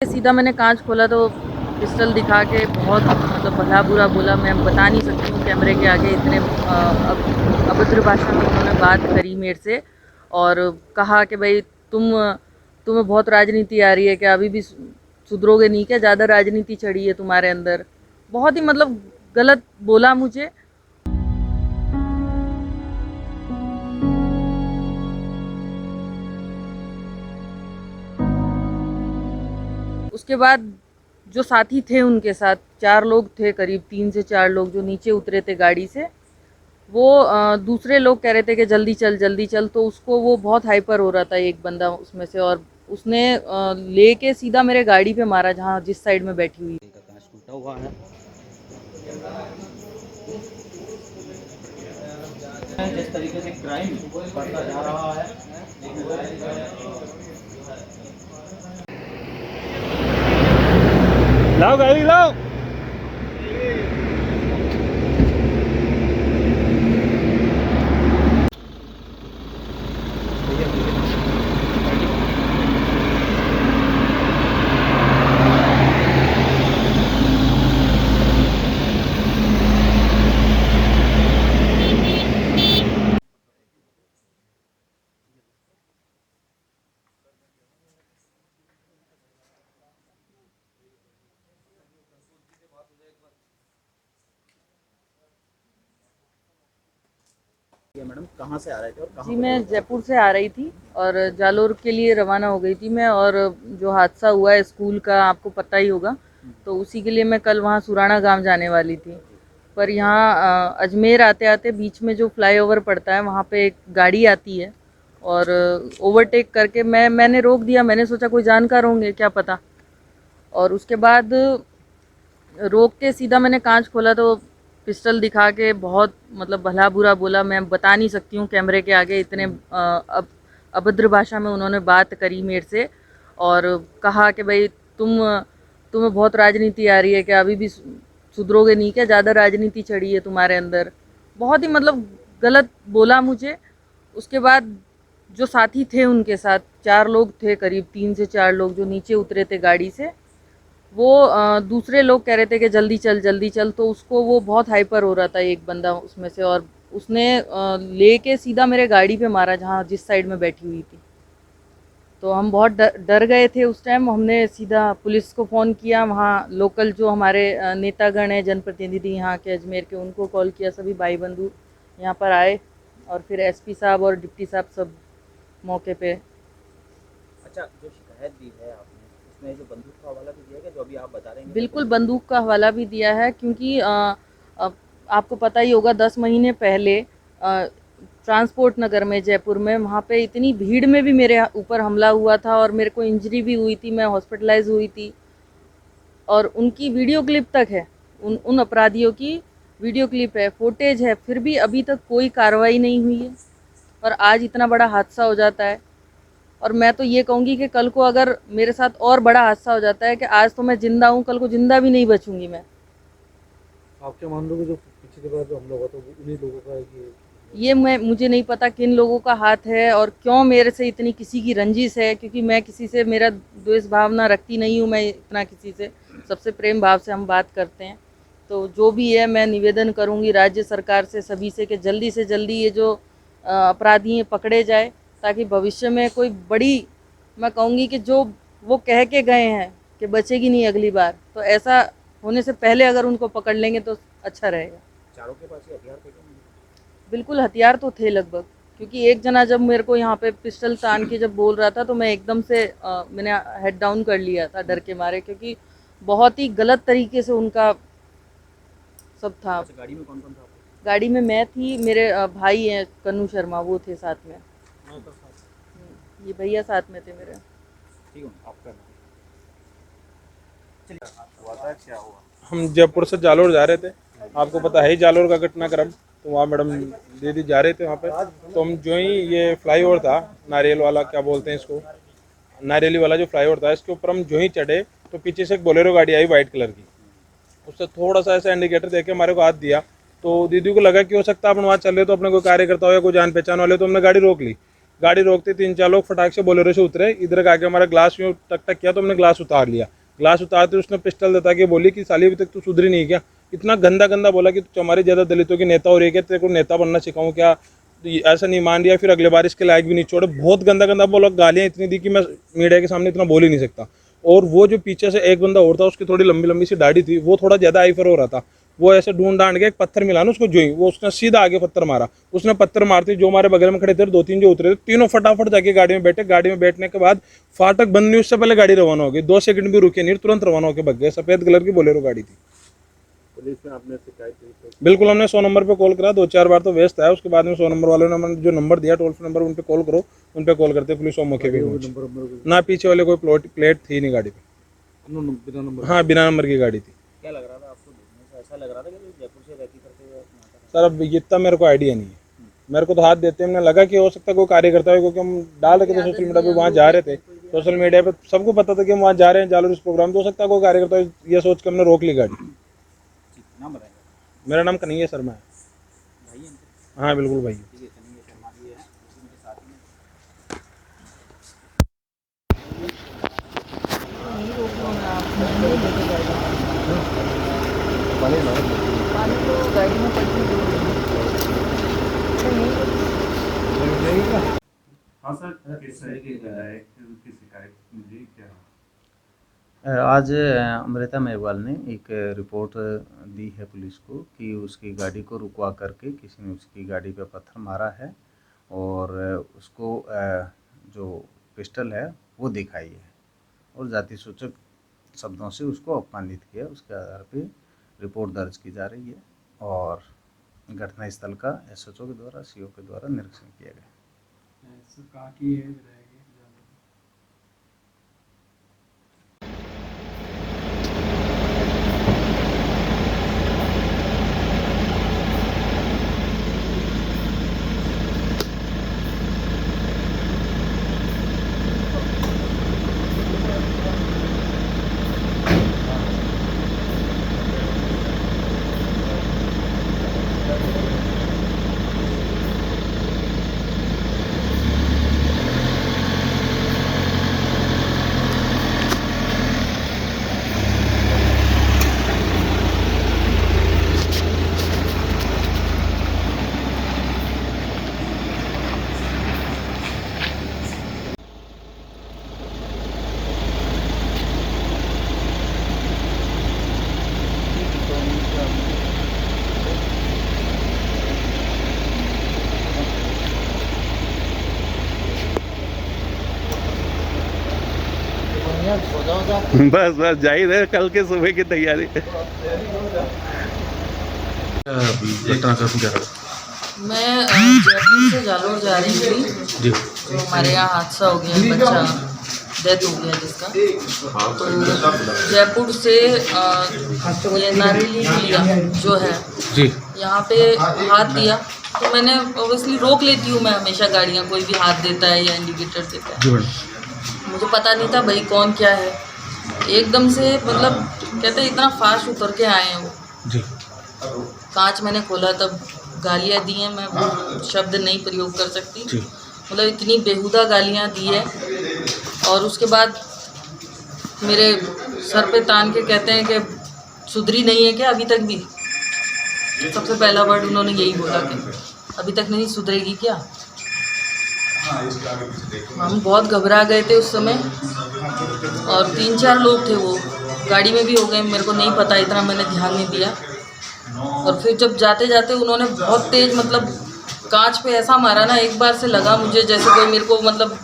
सीधा मैंने कांच खोला तो पिस्टल दिखा के बहुत मतलब भला बुरा बोला। मैं बता नहीं सकती हूँ कैमरे के आगे, इतने अभद्र भाषा में उन्होंने बात करी मेरे से और कहा कि भाई तुम्हें बहुत राजनीति आ रही है क्या, अभी भी सुधरोगे नहीं क्या, ज़्यादा राजनीति चढ़ी है तुम्हारे अंदर। बहुत ही मतलब गलत बोला मुझे। उसके बाद जो साथी थे उनके साथ 4 लोग थे, करीब 3 से 4 लोग जो नीचे उतरे थे गाड़ी से, वो दूसरे लोग कह रहे थे कि जल्दी चल, तो उसको वो बहुत हाइपर हो रहा था एक बंदा उसमें से, और उसने लेके सीधा मेरे गाड़ी पे मारा जहाँ जिस साइड में बैठी हुई। का कांच टूटा हुआ है। जिस तरीके से क्राइम बढ़ता जा रहा है, लाओ गाड़ी लाओ। मैडम कहाँ से आ रहे थे और कहाँ जी, पर मैं हुआ था? जयपुर से आ रही थी और जालोर के लिए रवाना हो गई थी मैं, और जो हादसा हुआ है स्कूल का आपको पता ही होगा, तो उसी के लिए मैं कल वहाँ सुराना गांव जाने वाली थी। पर यहाँ अजमेर आते आते बीच में जो फ्लाईओवर पड़ता है वहाँ पे एक गाड़ी आती है और ओवरटेक करके मैंने रोक दिया। मैंने सोचा कोई जानकार होंगे क्या पता, और उसके बाद रोक के सीधा मैंने कांच खोला तो पिस्टल दिखा के बहुत मतलब भला बुरा बोला। मैं बता नहीं सकती हूँ कैमरे के आगे, इतने अभद्र भाषा में उन्होंने बात करी मेरे से और कहा कि भाई तुम्हें बहुत राजनीति आ रही है क्या, अभी भी सुधरोगे नहीं क्या, ज़्यादा राजनीति चढ़ी है तुम्हारे अंदर। बहुत ही मतलब गलत बोला मुझे। उसके बाद जो साथी थे उनके साथ 4 लोग थे, करीब 3 से 4 लोग जो नीचे उतरे थे गाड़ी से, वो दूसरे लोग कह रहे थे कि जल्दी चल, तो उसको वो बहुत हाइपर हो रहा था एक बंदा उसमें से, और उसने लेके सीधा मेरे गाड़ी पे मारा जहाँ जिस साइड में बैठी हुई थी। तो हम बहुत डर गए थे उस टाइम। हमने सीधा पुलिस को फ़ोन किया, वहाँ लोकल जो हमारे नेतागण हैं, जनप्रतिनिधि यहाँ के अजमेर के, उनको कॉल किया। सभी भाई बंधु यहाँ पर आए और फिर एसपी साहब और डिप्टी साहब सब मौके पे। अच्छा, जो शिकायत दी है आपने, उसमें जो बंदूक का हवाला भी दिया गया, जो अभी आप बता रहे हैं बिल्कुल बंदूक का हवाला भी दिया है, क्योंकि आपको पता ही होगा 10 महीने पहले ट्रांसपोर्ट नगर में जयपुर में, वहाँ पे इतनी भीड़ में भी मेरे ऊपर हमला हुआ था और मेरे को इंजरी भी हुई थी, मैं हॉस्पिटलाइज हुई थी। और उनकी वीडियो क्लिप तक है, उन अपराधियों की वीडियो क्लिप है, फुटेज है, फिर भी अभी तक कोई कार्रवाई नहीं हुई है। और आज इतना बड़ा हादसा हो जाता है। और मैं तो ये कहूँगी कि कल को अगर मेरे साथ और बड़ा हादसा हो जाता है कि आज तो मैं जिंदा हूँ, कल को जिंदा भी नहीं बचूंगी मैं। आप क्या मान रहे हो कि जो पिछली बार जो हमला हुआ था वो उन्हीं लोगों का है कि ये मुझे नहीं पता किन लोगों का हाथ है और क्यों मेरे से इतनी किसी की रंजिश है, क्योंकि मैं किसी से मेरा द्वेष भावना रखती नहीं हूँ मैं इतना किसी से, सबसे प्रेम भाव से हम बात करते हैं। तो जो भी है, मैं निवेदन करूँगी राज्य सरकार से, सभी से, कि जल्दी से जल्दी ये जो अपराधी हैं पकड़े जाए, ताकि भविष्य में कोई बड़ी, मैं कहूँगी कि जो वो कह के गए हैं कि बचेगी नहीं अगली बार, तो ऐसा होने से पहले अगर उनको पकड़ लेंगे तो अच्छा रहेगा। चारों के पास ये हथियार थे क्या? बिल्कुल हथियार तो थे लगभग, क्योंकि एक जना जब मेरे को यहाँ पे पिस्टल तान के जब बोल रहा था तो मैं एकदम से मैंने हेड डाउन कर लिया था डर के मारे, क्योंकि बहुत ही गलत तरीके से उनका सब था। अच्छा, गाड़ी में कौन कौन था आपके? गाड़ी में मैं थी, मेरे भाई हैं कन्नू शर्मा, वो थे साथ में। ये भैया साथ में थे मेरे। ठीक हूँ, आपका हम जयपुर से जालोर जा रहे थे। आपको पता है ही जालोर का घटनाक्रम, तो वहाँ मैडम दीदी जा रहे थे वहाँ पे। तो हम जो ही ये फ्लाईओवर था, नारियल वाला क्या बोलते हैं इसको, नारियली वाला जो फ्लाईओवर था, इसके ऊपर हम जो ही चढ़े तो पीछे से एक बोलेरो गाड़ी आई वाइट कलर की। उससे थोड़ा सा ऐसा इंडिकेटर देके हमारे को हाथ दिया, तो दीदी को लगा कि हो सकता है अपन वहाँ चल रहे तो अपने कोई कार्यकर्ता हो या कोई जान पहचान वाले, तो हमने गाड़ी रोक ली। गाड़ी रोकते 3-4 लोग फटाक से बोलेरो से उतरे, इधर का आके हमारा ग्लास यूँ टक टक किया तो हमने ग्लास उतार लिया। ग्लास उतारते उसने पिस्टल देता के बोली कि साली अभी तक तू सुधरी नहीं क्या। इतना गंदा गंदा बोला कि तू हमारी ज़्यादा दलितों के नेता हो रही है क्या, तेरे को नेता बनना सिखाऊं क्या, ऐसा नहीं मान लिया, फिर अगले बार इसके लायक भी नहीं छोड़े। बहुत गंदा गंदा बोला, गालियाँ इतनी दी कि मैं मीडिया के सामने इतना बोल ही नहीं सकता। और वो जो पीछे से एक बंदा और था, उसकी थोड़ी लंबी लंबी सी दाढ़ी थी, वो थोड़ा ज़्यादा आईफर हो रहा था। वो ऐसे ढूंढ डांड के एक पत्थर मिला ना उसको, जो ही वो उसने सीधा आगे पत्थर मारा। उसने पत्थर मारते जो हमारे बगल में खड़े थे 2-3 जो उतरे थे, तीनों फटाफट जाके गाड़ी में बैठे। गाड़ी में बैठने के बाद फाटक बंद नहीं उससे पहले गाड़ी रवाना हो गई, 2 सेकंड भी रुके नहीं, तुरंत रवाना होकर भग गए। सफेद कलर की बोलेरो गाड़ी थी। पुलिस में आपने शिकायत की तो बिल्कुल, हमने 100 नंबर पे कॉल करा, 2-4 बार तो व्यस्त आया। उसके बाद में 100 नंबर वालों ने हमें जो नंबर दिया, टोल फ्री नंबर, उन पे कॉल करो, उन पे कॉल करते पुलिस वो मौके पे पहुंची। ना पीछे वाले कोई प्लेट थी नहीं गाड़ी पे, बिना नंबर हाँ बिना नंबर की गाड़ी थी। क्या लग रहा था आपको देखने से? ऐसा लग रहा था कि जयपुर से रहती करते हुए यहाँ तक? सर अब इतना मेरे को आइडिया नहीं है, मेरे को तो हाथ देते हमने लगा कि हो सकता है कोई कार्यकर्ता है, क्योंकि हम डाल रखे थे सोशल मीडिया पे, वहाँ जा रहे थे, सोशल मीडिया पे सबको पता था कि हम वहाँ जा रहे हैं जालोर इस प्रोग्राम। तो हो सकता है कोई कार्यकर्ता है, ये सोच के हमने रोक ली गाड़ी। ठीक, नाम बताएंगे? मेरा नाम कन्हैया शर्मा है। भाई हैं? हाँ बिल्कुल भाई। ठीक है, कन्हैया शर्मा जी है, उसी मेरे साथ में। पानी तो गाड़ी में पड़ी हाँ सर, किस तरह की शिकायत मिली क्या? आज अमृता मेघवाल ने एक रिपोर्ट दी है पुलिस को कि उसकी गाड़ी को रुकवा करके किसी ने उसकी गाड़ी पे पत्थर मारा है और उसको जो पिस्टल है वो दिखाई है और जाति सूचक शब्दों से उसको अपमानित किया। उसके आधार पे रिपोर्ट दर्ज की जा रही है और घटनास्थल का SHO के द्वारा CO के द्वारा निरीक्षण किया गया। कहाँ की है? बस बस जाहिर है कल के सुबह की तैयारी। मैं जयपुर से जालोर जा रही थी, तो हमारे यहाँ हादसा हो गया, बच्चा डेथ हो गया जिसका। तो जयपुर से ये नारेली लिया जो है यहाँ पे हाथ दिया, तो मैंने ऑब्वियसली रोक लेती हूँ मैं हमेशा गाड़ियाँ, कोई भी हाथ देता है या इंडिकेटर देता है। मुझे पता नहीं था भाई कौन क्या है, एकदम से मतलब कहते हैं इतना फास्ट उतर के आए हैं वो। कांच मैंने खोला तब गालियाँ दी हैं, मैं वो शब्द नहीं प्रयोग कर सकती, मतलब इतनी बेहुदा गालियाँ दी है। और उसके बाद मेरे सर पे तान के कहते हैं कि सुधरी नहीं है क्या अभी तक भी। सबसे पहला वर्ड उन्होंने यही बोला कि अभी तक नहीं सुधरेगी क्या। हम बहुत घबरा गए थे उस समय और 3-4 लोग थे वो गाड़ी में भी हो गए, मेरे को नहीं पता, इतना मैंने ध्यान नहीं दिया। और फिर जब जाते जाते उन्होंने बहुत तेज मतलब कांच पे ऐसा मारा ना, एक बार से लगा मुझे जैसे कोई मेरे को मतलब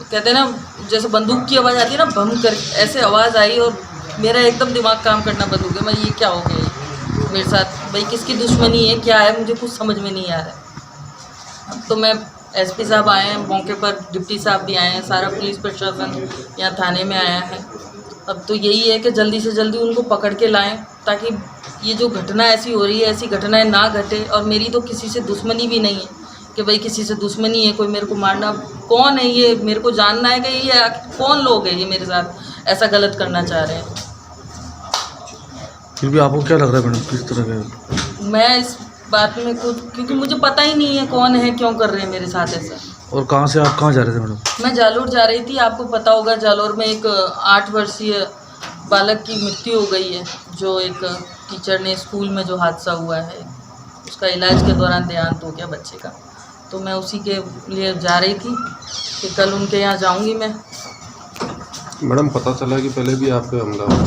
कहते हैं ना जैसे बंदूक की आवाज़ आती है ना, भम कर ऐसे आवाज़ आई और मेरा एकदम दिमाग काम करना बंद हो गया। मैं ये क्या हो गया मेरे साथ, भाई किसकी दुश्मनी है क्या है, मुझे कुछ समझ में नहीं आ रहा है। तो मैं SP साहब आए हैं मौके पर, डिप्टी साहब भी आए हैं, सारा पुलिस प्रशासन यहाँ थाने में आया है। अब तो यही है कि जल्दी से जल्दी उनको पकड़ के लाएं ताकि ये जो घटना ऐसी हो रही है ऐसी घटनाएं ना घटे। और मेरी तो किसी से दुश्मनी भी नहीं है कि भाई किसी से दुश्मनी है कोई मेरे को मारना, कौन है ये, मेरे को जानना है कि ये कौन लोग हैं ये मेरे साथ ऐसा गलत करना चाह रहे हैं। फिर भी आपको क्या लग रहा है मैडम, किस तरह का? मैं इस बात में कुछ, क्योंकि मुझे पता ही नहीं है कौन है क्यों कर रहे हैं मेरे साथ ऐसा। और कहाँ से आप कहाँ जा रहे थे मैडम? मैं जालोर जा रही थी। आपको पता होगा जालोर में एक 8 वर्षीय बालक की मृत्यु हो गई है, जो एक टीचर ने स्कूल में जो हादसा हुआ है, उसका इलाज के दौरान देहांत हो गया बच्चे का। तो मैं उसी के लिए जा रही थी कि कल उनके यहाँ जाऊंगी मैं। मैडम पता चला कि पहले भी आप पे हमला हुआ?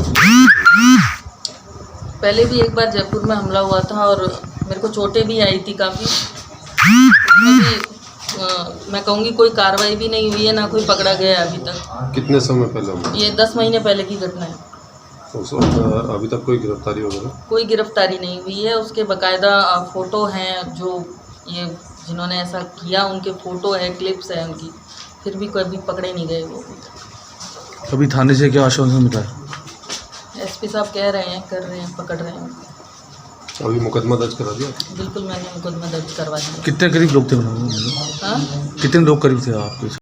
पहले भी एक बार जयपुर में हमला हुआ था और मेरे को चोटें भी आई थी काफ़ी। उसमें भी मैं कहूँगी कोई कार्रवाई भी नहीं हुई है, ना कोई पकड़ा गया है अभी तक। कितने समय पहले हुआ? ये 10 महीने पहले की घटना है। उस वक्त अभी तक कोई गिरफ्तारी वगैरह? कोई गिरफ्तारी नहीं हुई है। उसके बाकायदा फ़ोटो हैं, जो ये जिन्होंने ऐसा किया उनके फ़ोटो है, क्लिप्स है उनकी, फिर भी कभी पकड़े नहीं गए वो। अभी थाने से क्या आश्वासन मिला है? एसपी साहब कह रहे हैं, कर रहे हैं, पकड़ रहे हैं। अभी मुकदमा दर्ज करा दिया? बिल्कुल, मैंने मुकदमा दर्ज करवा दिया। कितने करीब लोग थे मैडम? हाँ, कितने लोग करीब थे आपके?